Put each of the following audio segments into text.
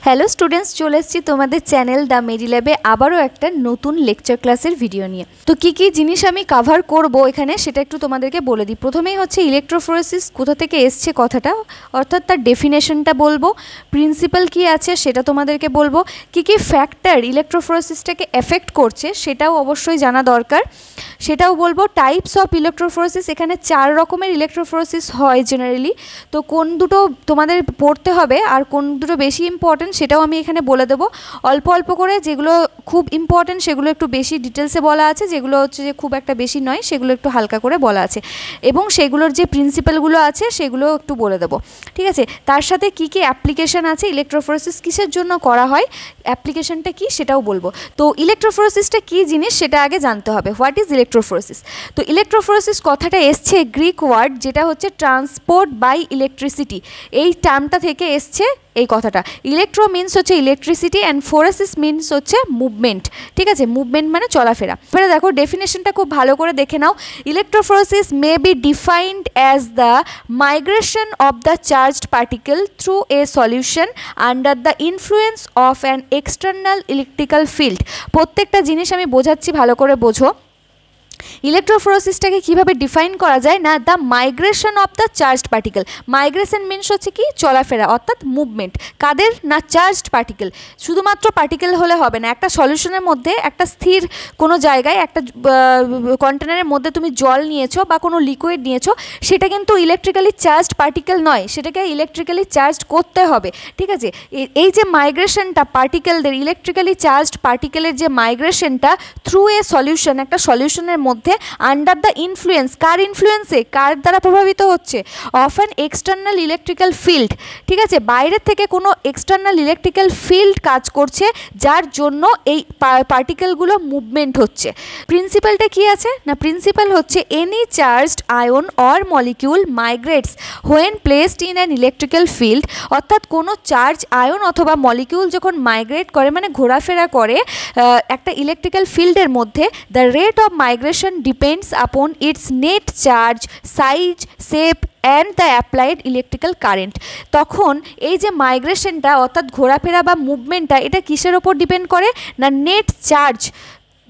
Hello students, চলে এসেছি তোমাদের চ্যানেল দ্য মেডি ল্যাবে আবারও একটা নতুন লেকচার ক্লাসের ভিডিও নিয়ে। তো কী কী জিনিস আমি কভার করব এখানে সেটা একটু তোমাদেরকে বলে দিই। প্রথমেই হচ্ছে ইলেকট্রোফোরেসিস কোথা থেকে এসছে কথাটা, অর্থাৎ তার ডেফিনেশনটা বলবো, প্রিন্সিপাল কী আছে সেটা তোমাদেরকে বলবো, কী কী ফ্যাক্টর ইলেকট্রোফোরেসিসটাকে এফেক্ট করছে সেটাও অবশ্যই জানা দরকার, সেটাও বলবো। টাইপস অফ ইলেকট্রোফোরেসিস, এখানে 4 রকমের ইলেকট্রোফোরেসিস হয় জেনারেলি। তো কোন দুটো তোমাদের পড়তে হবে আর কোন দুটো বেশি ইম্পর্টেন্ট সেটাও আমি এখানে বলে দেবো অল্প অল্প করে। যেগুলো খুব ইম্পর্টেন্ট সেগুলো একটু বেশি ডিটেলসে বলা আছে, যেগুলো হচ্ছে যে খুব একটা বেশি নয় সেগুলো একটু হালকা করে বলা আছে, এবং সেগুলোর যে প্রিন্সিপালগুলো আছে সেগুলো একটু বলে দেবো, ঠিক আছে। তার সাথে কী কী অ্যাপ্লিকেশান আছে, ইলেকট্রোফোরেসিস কিসের জন্য করা হয়, অ্যাপ্লিকেশানটা কী সেটাও বলবো। তো ইলেকট্রোফোরেসিসটা কী জিনিস সেটা আগে জানতে হবে। What is electrophoresis? তো ইলেকট্রোফোরেসিস কথাটা এসছে গ্রিক ওয়ার্ড, যেটা হচ্ছে ট্রান্সপোর্ট বাই ইলেকট্রিসিটি, এই টার্মটা থেকে এসছে এই কথাটা। ইলেকট্রো মিনস হচ্ছে ইলেকট্রিসিটি অ্যান্ড ফোরেসিস মিনস হচ্ছে মুভমেন্ট, ঠিক আছে। মুভমেন্ট মানে চলাফেরা। এবারে দেখো ডেফিনেশনটা খুব ভালো করে দেখে নাও। Electrophoresis may be defined as the migration of the charged particle through a solution under the influence of an external electrical field. প্রত্যেকটা জিনিস আমি বোঝাচ্ছি, ভালো করে বোঝো। ইলেকট্রোফোরেসিসটাকে কীভাবে ডিফাইন করা যায় না, the migration of the charged particle. Migration means হচ্ছে কি চলাফেরা, অর্থাৎ মুভমেন্ট। কাদের না, চার্জড পার্টিকেল। শুধুমাত্র পার্টিকেল হলে হবে না, একটা সলিউশনের মধ্যে, একটা স্থির কোনো জায়গায়, একটা কন্টেনারের মধ্যে তুমি জল নিয়েছো বা কোনো লিকুইড নিয়েছো, সেটা কিন্তু ইলেকট্রিক্যালি চার্জড পার্টিকেল নয়, সেটাকে ইলেকট্রিক্যালি চার্জড করতে হবে, ঠিক আছে। এই যে মাইগ্রেশনটা পার্টিকেলদের, ইলেকট্রিক্যালি চার্জড পার্টিকেলের যে মাইগ্রেশনটা থ্রু এ সলিউশন, একটা সলিউশনের মধ্যে আন্ডার দ্য ইনফ্লুয়েন্স, কার ইনফ্লুয়েন্সে, কার দ্বারা প্রভাবিত হচ্ছে, of an external electrical field, ঠিক আছে। বাইরের থেকে কোনো এক্সটার্নাল ইলেকট্রিক্যাল ফিল্ড কাজ করছে, যার জন্য এই পার্টিকেলগুলো মুভমেন্ট হচ্ছে। প্রিন্সিপালটা কি আছে না, প্রিন্সিপাল হচ্ছে any charged ion or molecule মাইগ্রেটস when placed in an electrical field. অর্থাৎ কোনো চার্জ আয়ন অথবা মলিকিউল যখন মাইগ্রেট করে, মানে ঘোরাফেরা করে একটা ইলেকট্রিক্যাল ফিল্ডের মধ্যে, the rate of migration depends upon it's net charge, size, shape and the applied electrical current. তখন এই যে মাইগ্রেশনটা অর্থাৎ ঘোরাফেরা বা মুভমেন্টটা, এটা কিসের ওপর ডিপেন্ড করে না, নেট চার্জ,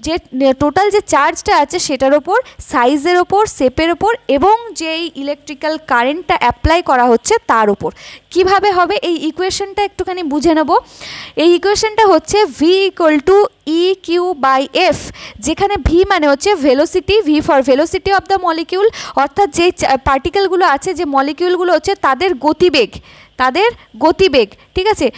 যে টোটাল যে চার্জটা আছে সেটার ওপর, সাইজের ওপর, শেপের ওপর, এবং যেই ইলেকট্রিক্যাল কারেন্টটা অ্যাপ্লাই করা হচ্ছে তার ওপর। কিভাবে হবে এই ইকুয়েশনটা একটুখানি বুঝে নেব। এই ইকুয়েশনটা হচ্ছে V equal to E Q by F, যেখানে ভি মানে হচ্ছে velocity, V for velocity of the molecule, অর্থাৎ যেই পার্টিকেলগুলো আছে, যে মলিকিউলগুলো হচ্ছে তাদের গতিবেগ, তাদের গতিবেগ, ঠিক আছে,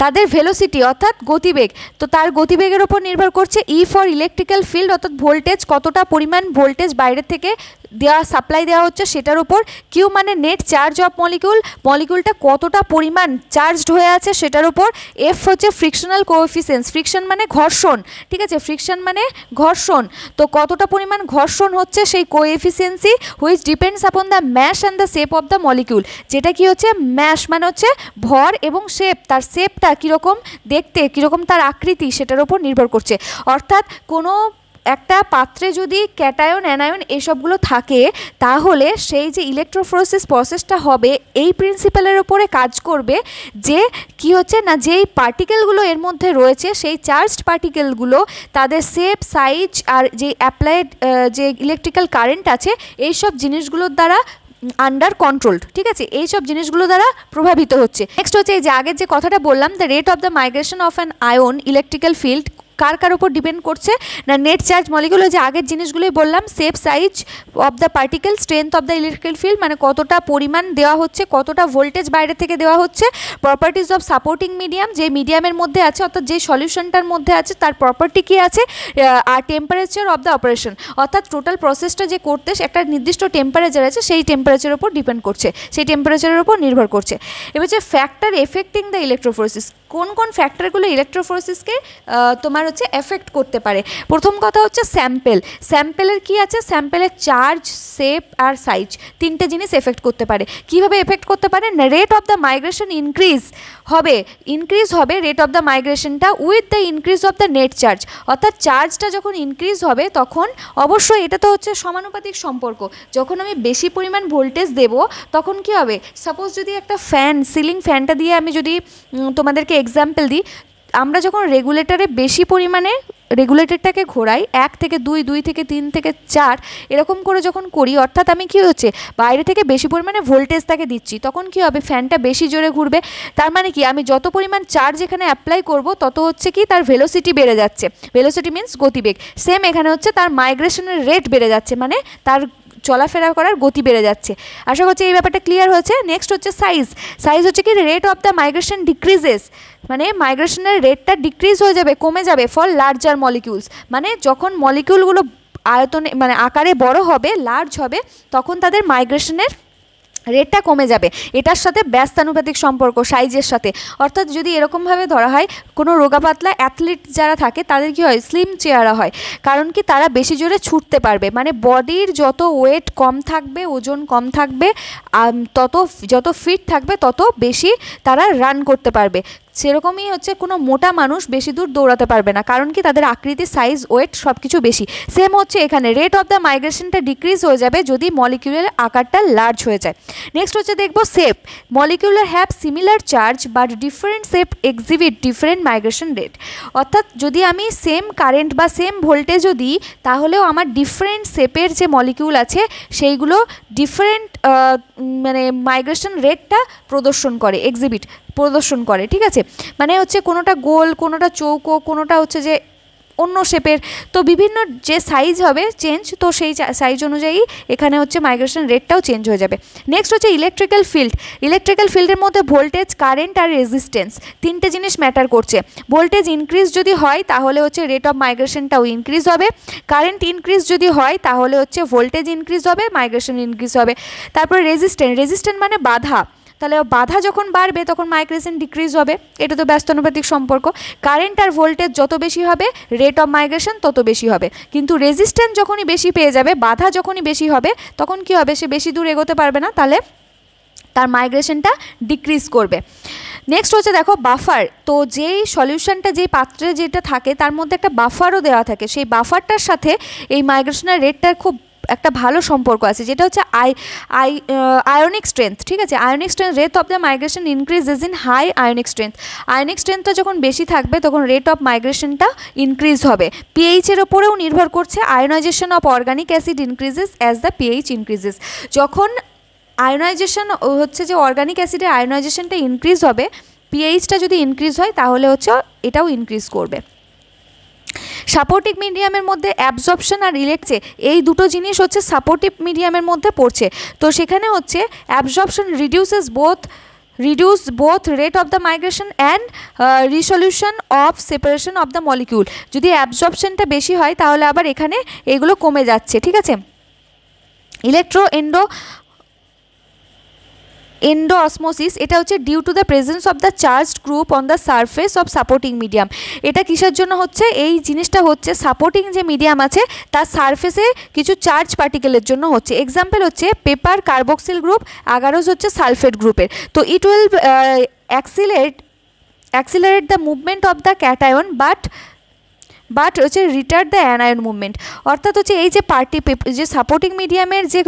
তাদের ভেলোসিটি অর্থাৎ গতিবেগ। তো তার গতিবেগের ওপর নির্ভর করছে ই ফর ইলেকট্রিক্যাল ফিল্ড, অর্থাৎ ভোল্টেজ, কতটা পরিমাণ ভোল্টেজ বাইরে থেকে দেওয়া, সাপ্লাই দেওয়া হচ্ছে সেটার উপর। কিউ মানে নেট চার্জ অফ মলিকিউল, মলিকিউলটা কতটা পরিমাণ চার্জড হয়ে আছে সেটার উপর। এফ হচ্ছে ফ্রিকশনাল কোএফিসিয়েন্স, ফ্রিকশন মানে ঘর্ষণ, ঠিক আছে, ফ্রিকশন মানে ঘর্ষণ। তো কতটা পরিমাণ ঘর্ষণ হচ্ছে সেই coefficient, which depends upon the mass and the shape of the molecule. যেটা কি হচ্ছে, ম্যাশ মানে হচ্ছে ভর, এবং শেপ, তার শেপটা কীরকম দেখতে, কীরকম তার আকৃতি, সেটার উপর নির্ভর করছে। অর্থাৎ কোনো একটা পাত্রে যদি ক্যাটায়ন, অ্যানায়ন এসবগুলো থাকে, তাহলে সেই যে ইলেকট্রোফোরেসিস প্রসেসটা হবে এই প্রিন্সিপালের ওপরে কাজ করবে, যে কি হচ্ছে না, যেই পার্টিকেলগুলো এর মধ্যে রয়েছে, সেই চার্জড পার্টিকেলগুলো তাদের শেপ, সাইজ আর যে অ্যাপ্লাইড যে ইলেকট্রিক্যাল কারেন্ট আছে, এই সব জিনিসগুলোর দ্বারা আন্ডার কন্ট্রোলড, ঠিক আছে, এই সব জিনিসগুলো দ্বারা প্রভাবিত হচ্ছে। নেক্সট হচ্ছে এই যে আগের যে কথাটা বললাম, the rate of the migration of an ion electrical field কার কার উপর ডিপেন্ড করছে না, নেট চার্জ মলিকিউল, যে আগের জিনিসগুলোই বললাম, shape, size of the particle, strength of the electrical field, মানে কতটা পরিমাণ দেওয়া হচ্ছে, কতটা ভোল্টেজ বাইরে থেকে দেওয়া হচ্ছে, প্রপার্টিজ অফ সাপোর্টিং মিডিয়াম, যে মিডিয়ামের মধ্যে আছে অর্থাৎ যে সলিউশনটার মধ্যে আছে তার প্রপার্টি কী আছে, আর টেম্পারেচার অফ দ্য অপারেশন, অর্থাৎ টোটাল প্রসেসটা যে করতে একটা নির্দিষ্ট টেম্পারেচার আছে, সেই টেম্পারেচারের উপর ডিপেন্ড করছে, সেই টেম্পারেচারের উপর নির্ভর করছে। এবার হচ্ছে ফ্যাক্টর এফেক্টিং দ্য ইলেকট্রোফোরেসিস, কোন কোন ফ্যাক্টরগুলো ইলেকট্রোফোরেসিসকে তোমার হচ্ছে এফেক্ট করতে পারে। প্রথম কথা হচ্ছে স্যাম্পেলের কি আছে, স্যাম্পেলের চার্জ, শেপ আর সাইজ, তিনটে জিনিস এফেক্ট করতে পারে। কিভাবে এফেক্ট করতে পারে না, rate of the migration increase হবে রেট অফ দ্য মাইগ্রেশনটা with the increase of the net charge, অর্থাৎ চার্জটা যখন ইনক্রিজ হবে তখন অবশ্যই এটা তো হচ্ছে সমানুপাতিক সম্পর্ক, যখন আমি বেশি পরিমাণ ভোল্টেজ দেব তখন কি হবে, সাপোজ যদি একটা সিলিং ফ্যানটা দিয়ে আমি যদি তোমাদেরকে এক্সাম্পল দিই, আমরা যখন রেগুলেটরে বেশি পরিমাণে রেগুলেটরটাকে ঘোরাই 1 থেকে 2, 2 থেকে 3 থেকে 4 এরকম করে যখন করি, অর্থাৎ আমি কি হচ্ছে বাইরে থেকে বেশি পরিমাণে ভোল্টেজ তাকে দিচ্ছি, তখন কি হবে ফ্যানটা বেশি জোরে ঘুরবে। তার মানে কি আমি যত পরিমাণ চার্জ এখানে অ্যাপ্লাই করব তত হচ্ছে কি তার ভেলোসিটি বেড়ে যাচ্ছে, ভেলোসিটি মিনস গতিবেগ। সেম এখানে হচ্ছে তার মাইগ্রেশনের রেট বেড়ে যাচ্ছে, মানে তার চলাফেরা করার গতি বেড়ে যাচ্ছে। আশা করছি এই ব্যাপারটা ক্লিয়ার হয়েছে। নেক্সট হচ্ছে সাইজ হচ্ছে কি rate of the migration decreases, মানে মাইগ্রেশনের রেটটা ডিক্রিজ হয়ে যাবে, কমে যাবে ফর লার্জার মলিকিউলস, মানে যখন মলিকিউলগুলো আয়তনে মানে আকারে বড় হবে, লার্জ হবে, তখন তাদের মাইগ্রেশনের রেটটা কমে যাবে। এটার সাথে ব্যস্তানুপাতিক সম্পর্ক সাইজের সাথে, অর্থাৎ যদি এরকমভাবে ধরা হয় কোনো রোগা পাতলা অ্যাথলিট যারা থাকে তাদের কি হয়, স্লিম চেহারা হয়, কারণ কি তারা বেশি জোরে ছুটতে পারবে, মানে বডির যত ওয়েট কম থাকবে, ওজন কম থাকবে, যত ফিট থাকবে তত বেশি তারা রান করতে পারবে। সেরকমই হচ্ছে কোনো মোটা মানুষ বেশি দূর দৌড়াতে পারবে না, কারণ কি তাদের আকৃতি, সাইজ, ওয়েট সব কিছু বেশি। সেম হচ্ছে এখানে রেট অফ দ্য মাইগ্রেশনটা ডিক্রিজ হয়ে যাবে যদি মলিকিউলের আকারটা লার্জ হয়ে যায়। নেক্সট হচ্ছে দেখব shape, molecular have similar charge but different shape exhibit different migration rate, অর্থাৎ যদি আমি সেম কারেন্ট বা সেম ভোল্টেজও দিই তাহলেও আমার ডিফারেন্ট শেপের যে মলিকিউল আছে সেইগুলো ডিফারেন্ট মানে মাইগ্রেশন রেটটা প্রদর্শন করে, ঠিক আছে। মানে হচ্ছে কোনোটা গোল, কোনোটা চৌকো, কোনোটা হচ্ছে যে অন্য শেপের, তো বিভিন্ন যে সাইজ হবে চেঞ্জ, তো সেই সাইজ অনুযায়ী এখানে হচ্ছে মাইগ্রেশন রেটটাও চেঞ্জ হয়ে যাবে। নেক্সট হচ্ছে ইলেকট্রিক্যাল ফিল্ডের মধ্যে ভোল্টেজ, কারেন্ট আর রেজিস্ট্যান্স, তিনটে জিনিস ম্যাটার করছে। ভোল্টেজ ইনক্রিজ যদি হয় তাহলে হচ্ছে রেট অফ মাইগ্রেশনটাও ইনক্রিজ হবে, কারেন্ট ইনক্রিজ যদি হয় তাহলে হচ্ছে ভোল্টেজ ইনক্রিজ হবে, মাইগ্রেশন ইনক্রিজ হবে। তারপর রেজিস্ট্যান্স মানে বাধা, তাহলে বাধা যখন বাড়বে তখন মাইগ্রেশন ডিক্রিজ হবে, এটা তো ব্যস্তানুপাতিক সম্পর্ক। কারেন্ট আর ভোল্টেজ যত বেশি হবে রেট অফ মাইগ্রেশন তত বেশি হবে, কিন্তু রেজিস্ট্যান্স যখনই বেশি পেয়ে যাবে, বাধা যখনই বেশি হবে, তখন কি হবে, সে বেশি দূর এগোতে পারবে না, তাহলে তার মাইগ্রেশনটা ডিক্রিজ করবে। নেক্সট হচ্ছে দেখো বাফার, তো যেই সলিউশনটা যেই পাত্রে যেটা থাকে তার মধ্যে একটা বাফারও দেওয়া থাকে, সেই বাফারটার সাথে এই মাইগ্রেশনের রেটটার খুব একটা ভালো সম্পর্ক আছে, যেটা হচ্ছে আয়নিক স্ট্রেংথ, ঠিক আছে। Ionic strength, rate of the migration increases in high ionic স্ট্রেংথটা যখন বেশি থাকবে তখন রেট অফ মাইগ্রেশনটা ইনক্রিজ হবে। পিএইচের ওপরেও নির্ভর করছে, ionisation of organic acid increases as the pH increases, যখন আয়োনাইজেশন হচ্ছে যে অর্গানিক অ্যাসিডের আয়োনাইজেশনটা ইনক্রিজ হবে, পিএইচটা যদি ইনক্রিজ হয় তাহলে হচ্ছে এটাও ইনক্রিজ করবে। সাপোর্টিভ মিডিয়ামের মধ্যে অ্যাবজর্পশন আর ইলেকট্রে, এই দুটো জিনিস হচ্ছে সাপোর্টিভ মিডিয়ামের মধ্যে পড়ছে, তো সেখানে হচ্ছে absorption reduce both rate of the migration and resolution of separation of the molecule. যদি অ্যাবজর্পশনটা বেশি হয় তাহলে আবার এখানে এগুলো কমে যাচ্ছে, ঠিক আছে। এন্ডোঅসমোসিস, এটা হচ্ছে due to the presence of the charged group on the surface of supporting medium. এটা কিসের জন্য হচ্ছে, এই জিনিসটা হচ্ছে সাপোর্টিং যে মিডিয়াম আছে তার সারফেসে কিছু চার্জ পার্টিকেলের জন্য হচ্ছে। এক্সাম্পল হচ্ছে পেপার কার্বক্সিল গ্রুপ, আগারোজ হচ্ছে সালফেট গ্রুপের। তো it will accelerate the movement of the cation but হচ্ছে রিটার্ড দ্য অ্যানায়ন মুভমেন্ট, অর্থাৎ হচ্ছে এই যে সাপোর্টিং মিডিয়ামের যে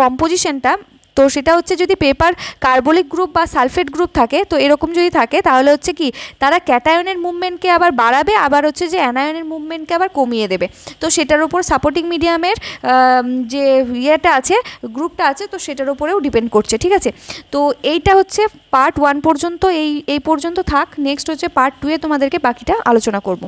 কম্পোজিশনটা, তো সেটা হচ্ছে যদি পেপার কার্বলিক গ্রুপ বা সালফেট গ্রুপ থাকে, তো এরকম যদি থাকে তাহলে হচ্ছে কি তারা ক্যাটায়নের মুভমেন্টকে আবার বাড়াবে, আবার হচ্ছে যে অ্যানায়নের মুভমেন্টকে আবার কমিয়ে দেবে। তো সেটার উপর সাপোর্টিং মিডিয়ামের যে ইয়েটা আছে, গ্রুপটা আছে, তো সেটার উপরেও ডিপেন্ড করছে, ঠিক আছে। তো এইটা হচ্ছে পার্ট 1 পর্যন্ত, এই পর্যন্ত থাক। নেক্সট হচ্ছে পার্ট 2-এ তোমাদেরকে বাকিটা আলোচনা করব।